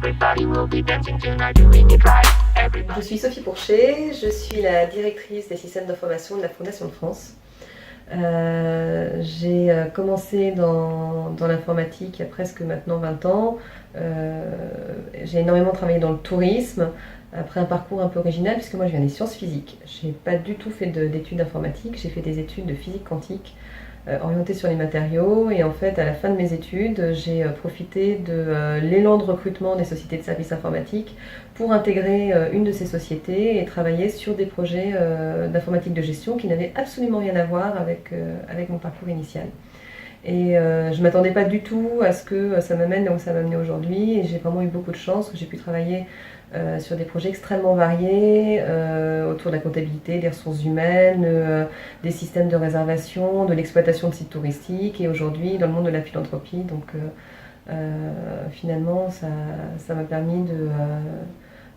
Je suis Sophie Pourchet, je suis la directrice des systèmes d'information de la Fondation de France. J'ai commencé dans l'informatique il y a presque maintenant 20 ans. J'ai énormément travaillé dans le tourisme, après un parcours un peu original puisque moi je viens des sciences physiques. Je n'ai pas du tout fait d'études informatiques, j'ai fait des études de physique quantique orientées sur les matériaux, et en fait à la fin de mes études j'ai profité de l'élan de recrutement des sociétés de services informatiques pour intégrer une de ces sociétés et travailler sur des projets d'informatique de gestion qui n'avaient absolument rien à voir avec mon parcours initial. Et je ne m'attendais pas du tout à ce que ça m'amène là où ça m'a amené aujourd'hui, et j'ai vraiment eu beaucoup de chance que j'ai pu travailler sur des projets extrêmement variés autour de la comptabilité, des ressources humaines, des systèmes de réservation, de l'exploitation de sites touristiques, et aujourd'hui dans le monde de la philanthropie. Donc finalement ça m'a permis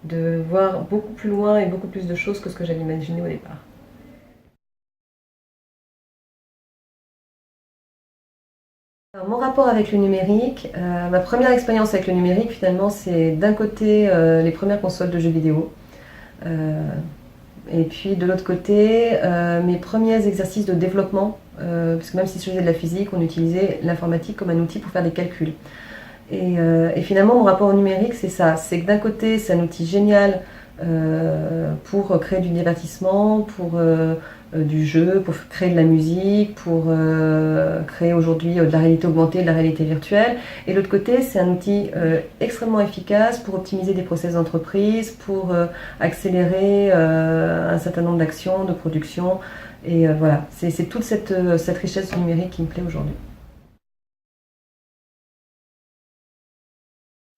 de voir beaucoup plus loin et beaucoup plus de choses que ce que j'avais imaginé au départ. Alors, mon rapport avec le numérique, ma première expérience avec le numérique finalement, c'est d'un côté les premières consoles de jeux vidéo, et puis de l'autre côté mes premiers exercices de développement, parce que même si je faisais de la physique, on utilisait l'informatique comme un outil pour faire des calculs. Et finalement mon rapport au numérique, c'est ça, c'est que d'un côté c'est un outil génial pour créer du divertissement, pour du jeu, pour créer de la musique, pour créer aujourd'hui de la réalité augmentée, de la réalité virtuelle. Et de l'autre côté, c'est un outil extrêmement efficace pour optimiser des process d'entreprise, pour accélérer un certain nombre d'actions, de production. Et voilà, c'est toute cette richesse du numérique qui me plaît aujourd'hui.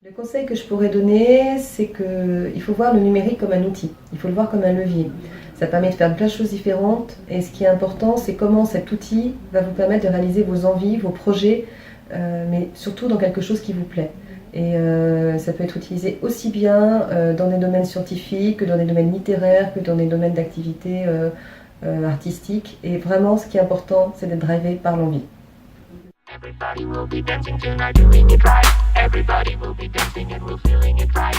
Le conseil que je pourrais donner, c'est qu'il faut voir le numérique comme un outil, il faut le voir comme un levier. Ça permet de faire plein de choses différentes, et ce qui est important, c'est comment cet outil va vous permettre de réaliser vos envies, vos projets, mais surtout dans quelque chose qui vous plaît. Et ça peut être utilisé aussi bien dans des domaines scientifiques que dans des domaines littéraires, que dans des domaines d'activité artistique. Et vraiment, ce qui est important, c'est d'être drivé par l'envie. Everybody will be dancing tonight, doing it right. Everybody will be dancing and we're feeling it right.